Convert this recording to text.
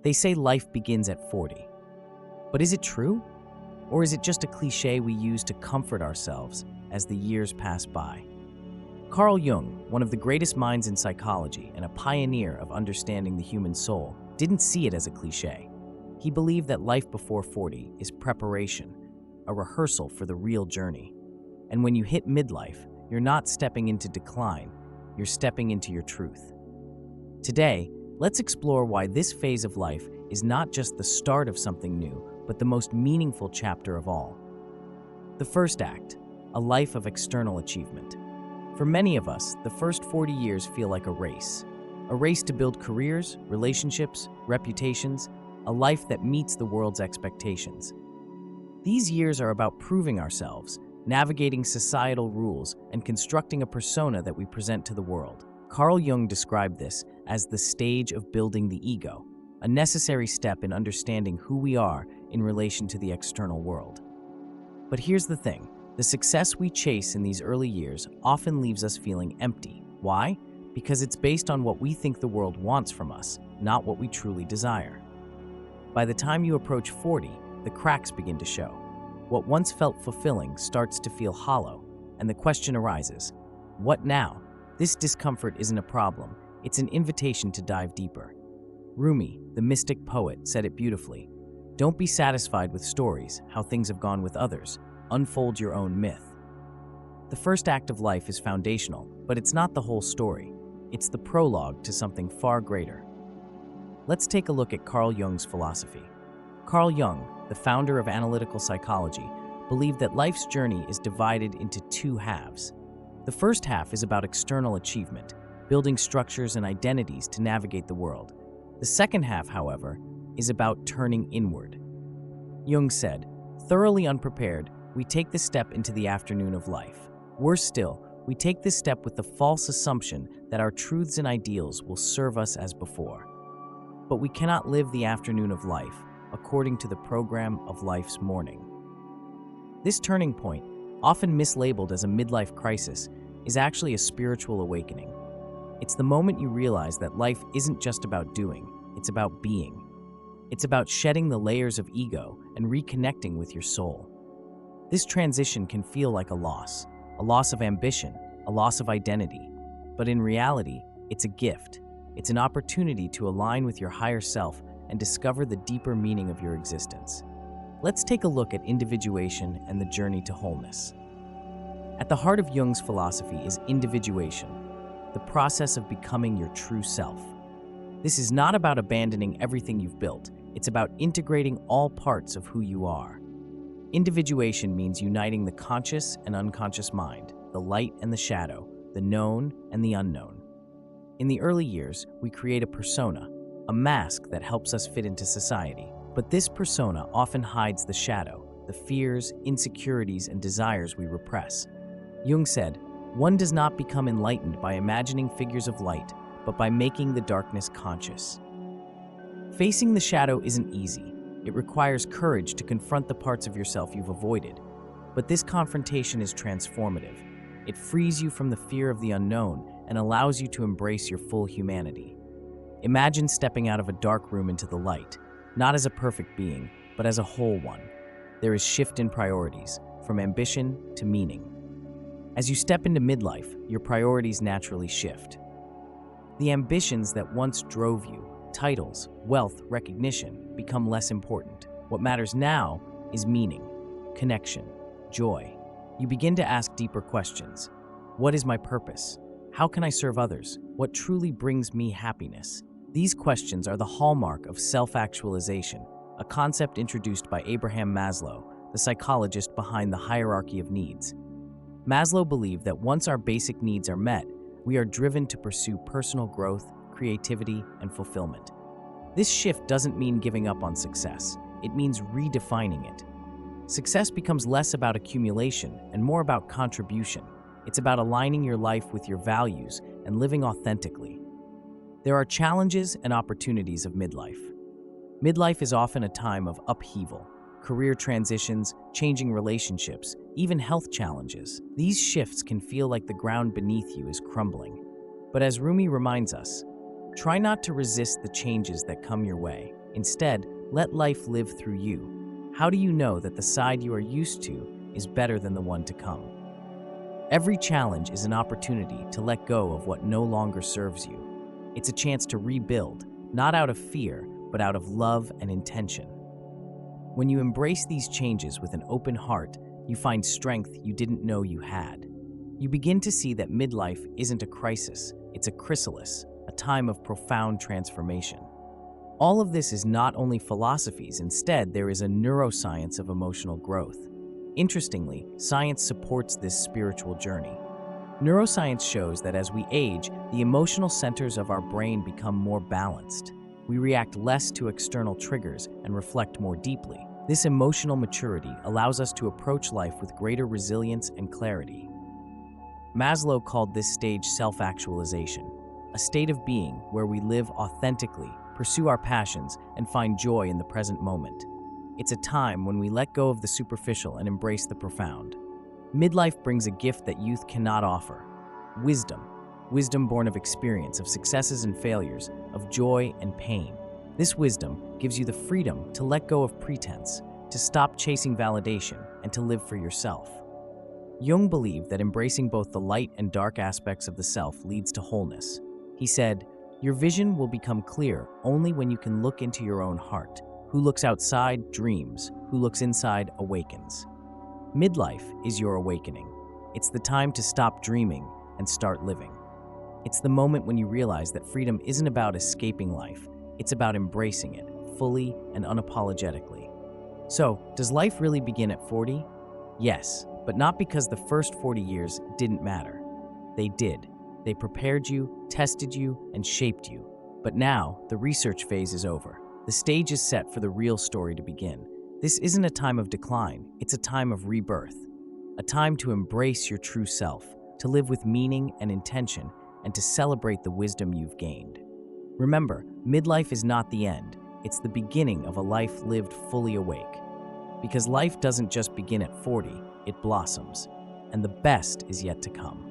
They say life begins at 40. But is it true? Or is it just a cliche we use to comfort ourselves as the years pass by? Carl Jung, one of the greatest minds in psychology and a pioneer of understanding the human soul, didn't see it as a cliche. He believed that life before 40 is preparation, a rehearsal for the real journey. And when you hit midlife, you're not stepping into decline, you're stepping into your truth. Today, let's explore why this phase of life is not just the start of something new, but the most meaningful chapter of all. The first act, a life of external achievement. For many of us, the first 40 years feel like a race to build careers, relationships, reputations, a life that meets the world's expectations. These years are about proving ourselves, navigating societal rules, and constructing a persona that we present to the world. Carl Jung described this as the stage of building the ego, a necessary step in understanding who we are in relation to the external world. But here's the thing, the success we chase in these early years often leaves us feeling empty. Why? Because it's based on what we think the world wants from us, not what we truly desire. By the time you approach 40, the cracks begin to show. What once felt fulfilling starts to feel hollow, and the question arises, what now? This discomfort isn't a problem, it's an invitation to dive deeper. Rumi, the mystic poet, said it beautifully. Don't be satisfied with stories, how things have gone with others. Unfold your own myth. The first act of life is foundational, but it's not the whole story. It's the prologue to something far greater. Let's take a look at Carl Jung's philosophy. Carl Jung, the founder of analytical psychology, believed that life's journey is divided into two halves. The first half is about external achievement, building structures and identities to navigate the world. The second half, however, is about turning inward. Jung said, thoroughly unprepared, we take this step into the afternoon of life. Worse still, we take this step with the false assumption that our truths and ideals will serve us as before. But we cannot live the afternoon of life according to the program of life's morning. This turning point, often mislabeled as a midlife crisis, is actually a spiritual awakening. It's the moment you realize that life isn't just about doing, it's about being. It's about shedding the layers of ego and reconnecting with your soul. This transition can feel like a loss of ambition, a loss of identity. But in reality, it's a gift. It's an opportunity to align with your higher self and discover the deeper meaning of your existence. Let's take a look at individuation and the journey to wholeness. At the heart of Jung's philosophy is individuation, the process of becoming your true self. This is not about abandoning everything you've built, it's about integrating all parts of who you are. Individuation means uniting the conscious and unconscious mind, the light and the shadow, the known and the unknown. In the early years, we create a persona, a mask that helps us fit into society. But this persona often hides the shadow, the fears, insecurities, and desires we repress. Jung said, one does not become enlightened by imagining figures of light, but by making the darkness conscious. Facing the shadow isn't easy. It requires courage to confront the parts of yourself you've avoided. But this confrontation is transformative. It frees you from the fear of the unknown and allows you to embrace your full humanity. Imagine stepping out of a dark room into the light, not as a perfect being, but as a whole one. There is shift in priorities, from ambition to meaning. As you step into midlife, your priorities naturally shift. The ambitions that once drove you, titles, wealth, recognition, become less important. What matters now is meaning, connection, joy. You begin to ask deeper questions. What is my purpose? How can I serve others? What truly brings me happiness? These questions are the hallmark of self-actualization, a concept introduced by Abraham Maslow, the psychologist behind the hierarchy of needs. Maslow believed that once our basic needs are met, we are driven to pursue personal growth, creativity, and fulfillment. This shift doesn't mean giving up on success. It means redefining it. Success becomes less about accumulation and more about contribution. It's about aligning your life with your values and living authentically. There are challenges and opportunities of midlife. Midlife is often a time of upheaval, career transitions, changing relationships, even health challenges. These shifts can feel like the ground beneath you is crumbling. But as Rumi reminds us, try not to resist the changes that come your way. Instead, let life live through you. How do you know that the side you are used to is better than the one to come? Every challenge is an opportunity to let go of what no longer serves you. It's a chance to rebuild, not out of fear, but out of love and intention. When you embrace these changes with an open heart, you find strength you didn't know you had. You begin to see that midlife isn't a crisis, it's a chrysalis, a time of profound transformation. All of this is not only philosophies, instead, there is a neuroscience of emotional growth. Interestingly, science supports this spiritual journey. Neuroscience shows that as we age, the emotional centers of our brain become more balanced. We react less to external triggers and reflect more deeply. This emotional maturity allows us to approach life with greater resilience and clarity. Maslow called this stage self-actualization, a state of being where we live authentically, pursue our passions, and find joy in the present moment. It's a time when we let go of the superficial and embrace the profound. Midlife brings a gift that youth cannot offer: wisdom. Wisdom born of experience, of successes and failures, of joy and pain. This wisdom gives you the freedom to let go of pretense, to stop chasing validation, and to live for yourself. Jung believed that embracing both the light and dark aspects of the self leads to wholeness. He said, "Your vision will become clear only when you can look into your own heart. Who looks outside dreams, who looks inside awakens." Midlife is your awakening. It's the time to stop dreaming and start living. It's the moment when you realize that freedom isn't about escaping life, it's about embracing it fully and unapologetically. So, does life really begin at 40? Yes, but not because the first 40 years didn't matter. They did. They prepared you, tested you, and shaped you. But now, the research phase is over. The stage is set for the real story to begin. This isn't a time of decline, it's a time of rebirth. A time to embrace your true self, to live with meaning and intention, and to celebrate the wisdom you've gained. Remember, midlife is not the end, it's the beginning of a life lived fully awake. Because life doesn't just begin at 40, it blossoms, and the best is yet to come.